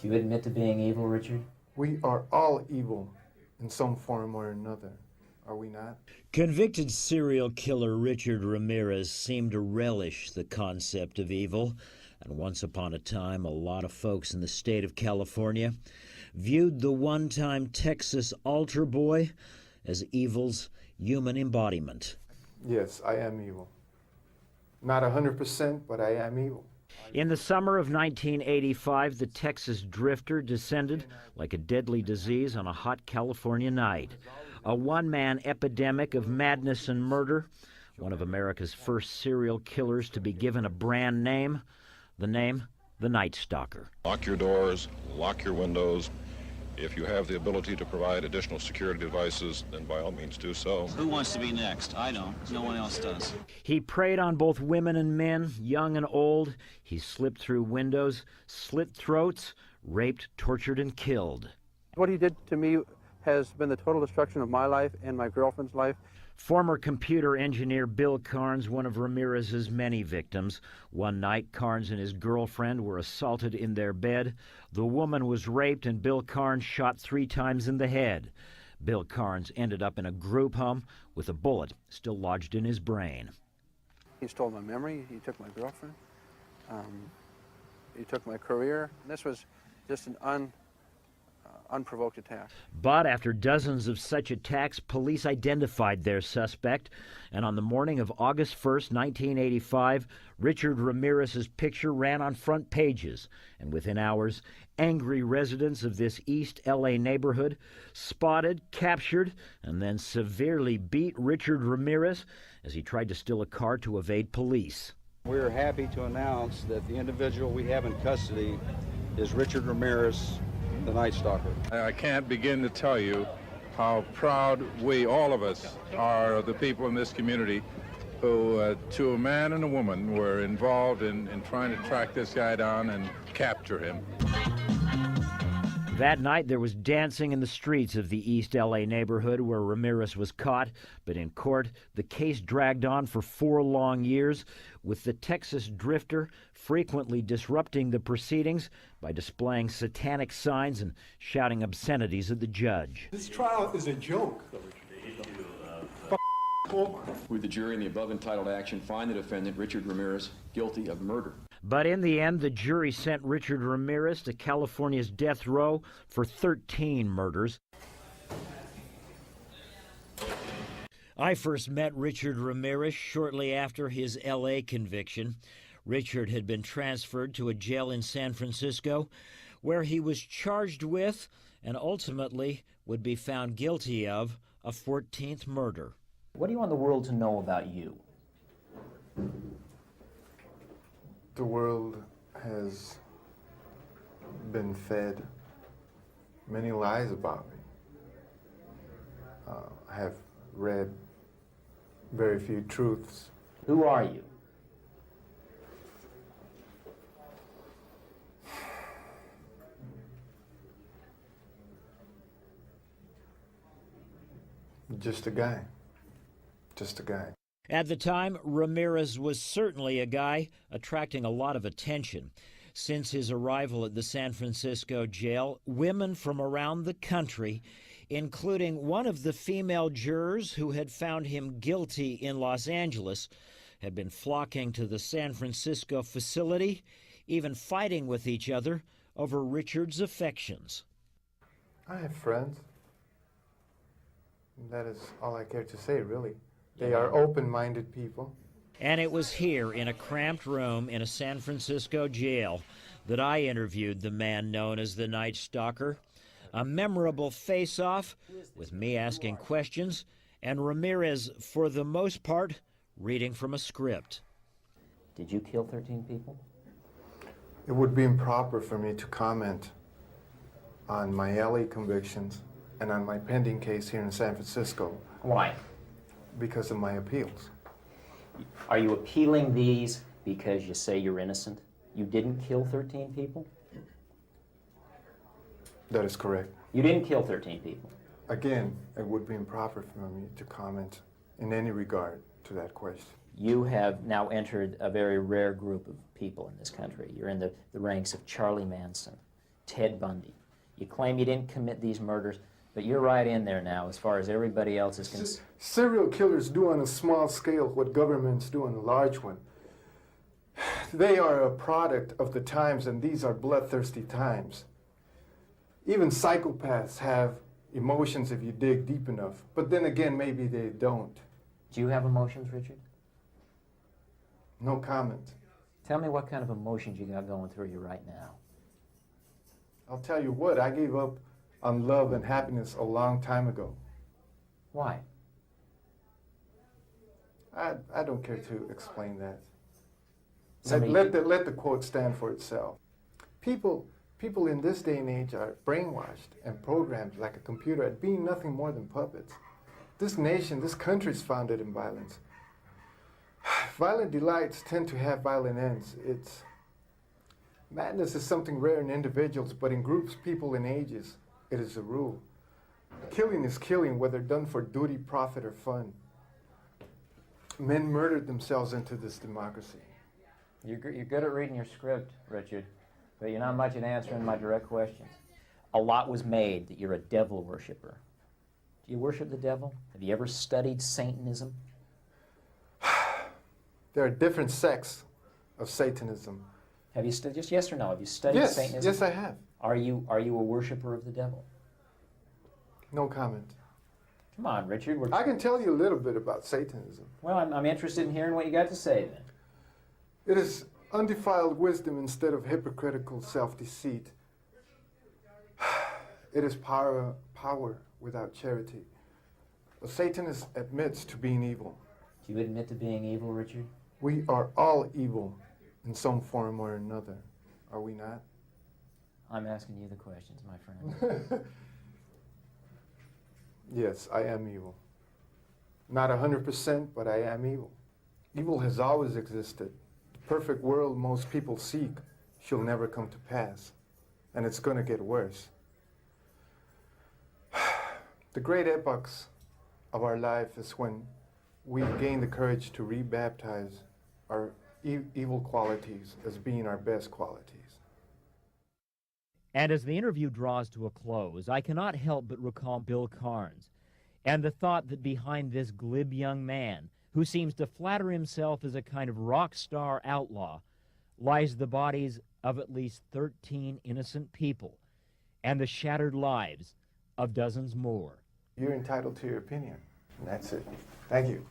Do you admit to being evil, Richard? We are all evil in some form or another, are we not? Convicted serial killer Richard Ramirez seemed to relish the concept of evil, and once upon a time, a lot of folks in the state of California viewed the one-time Texas altar boy as evil's human embodiment. Yes, I am evil. Not 100%, but I am evil. In the summer of 1985, the Texas drifter descended like a deadly disease on a hot California night. A one-man epidemic of madness and murder, one of America's first serial killers to be given a brand name, the Night Stalker. Lock your doors, lock your windows. If you have the ability to provide additional security devices, then by all means do so. Who wants to be next? I don't. No one else does. He preyed on both women and men, young and old. He slipped through windows, slit throats, raped, tortured, and killed. What he did to me has been the total destruction of my life and my girlfriend's life. Former computer engineer Bill Carnes, one of Ramirez's many victims. One night, Carnes and his girlfriend were assaulted in their bed. The woman was raped and Bill Carnes shot 3 times in the head. Bill Carnes ended up in a group home with a bullet still lodged in his brain. He stole my memory. He took my girlfriend. He took my career. This was just an unprovoked attack. But after dozens of such attacks, police identified their suspect, and on the morning of August 1st, 1985, Richard Ramirez's picture ran on front pages, and within hours, angry residents of this East LA neighborhood spotted, captured, and then severely beat Richard Ramirez as he tried to steal a car to evade police. We're happy to announce that the individual we have in custody is Richard Ramirez, the Night Stalker. I can't begin to tell you how proud we, all of us, are of the people in this community who, to a man and a woman, were involved in trying to track this guy down and capture him. That night, there was dancing in the streets of the East LA neighborhood where Ramirez was caught, but in court, the case dragged on for 4 long years, with the Texas drifter frequently disrupting the proceedings by displaying satanic signs and shouting obscenities at the judge. This trial is a joke. Would the jury in the above entitled action find the defendant, Richard Ramirez, guilty of murder? But in the end, the jury sent Richard Ramirez to California's death row for 13 murders. I first met Richard Ramirez shortly after his L.A. conviction. Richard had been transferred to a jail in San Francisco where he was charged with and ultimately would be found guilty of a 14th murder. What do you want the world to know about you? The world has been fed many lies about me. I have read very few truths. Who are you? Just a guy. Just a guy. At the time, Ramirez was certainly a guy attracting a lot of attention. Since his arrival at the San Francisco jail, women from around the country, including one of the female jurors who had found him guilty in Los Angeles, had been flocking to the San Francisco facility, even fighting with each other over Richard's affections. I have friends. That is all I care to say, really. They are open-minded people. And it was here, in a cramped room in a San Francisco jail, that I interviewed the man known as the Night Stalker. A memorable face-off, with me asking questions, and Ramirez, for the most part, reading from a script. Did you kill 13 people? It would be improper for me to comment on my LA convictions and on my pending case here in San Francisco. Why? Because of my appeals. Are you appealing these because you say you're innocent? You didn't kill 13 people? That is correct. You didn't kill 13 people? Again, it would be improper for me to comment in any regard to that question. You have now entered a very rare group of people in this country. You're in the ranks of Charlie Manson, Ted Bundy. You claim you didn't commit these murders, but you're right in there now as far as everybody else is concerned. Serial killers do on a small scale what governments do on a large one. They are a product of the times, and these are bloodthirsty times. Even psychopaths have emotions if you dig deep enough, but then again, maybe they don't. Do you have emotions, Richard? No comment. Tell me what kind of emotions you got going through you right now. I'll tell you what, I gave up on love and happiness a long time ago. Why? I don't care to explain that. Somebody- Let the quote stand for itself. People in this day and age are brainwashed and programmed like a computer at being nothing more than puppets. This nation, this country is founded in violence. Violent delights tend to have violent ends. Madness is something rare in individuals, but in groups, people, and ages, it is a rule. Killing is killing, whether done for duty, profit, or fun. Men murdered themselves into this democracy. You're good at reading your script, Richard, but you're not much at answering my direct questions. A lot was made that you're a devil worshiper. Do you worship the devil? Have you ever studied Satanism? There are different sects of Satanism. Have you just yes or no? Have you studied Satanism? Yes, I have. Are you a worshiper of the devil? No comment. Come on, Richard. I can tell you a little bit about Satanism. Well, I'm interested in hearing what you got to say then. It is undefiled wisdom instead of hypocritical self-deceit. It is power without charity. A Satanist admits to being evil. Do you admit to being evil, Richard? We are all evil in some form or another, are we not? I'm asking you the questions, my friend. Yes, I am evil. Not 100%, but I am evil. Evil has always existed. The perfect world most people seek shall never come to pass, and it's going to get worse. The great epochs of our life is when we gain the courage to rebaptize our evil qualities as being our best qualities. And as the interview draws to a close, I cannot help but recall Bill Carnes and the thought that behind this glib young man, who seems to flatter himself as a kind of rock star outlaw, lies the bodies of at least 13 innocent people and the shattered lives of dozens more. You're entitled to your opinion, and that's it. Thank you.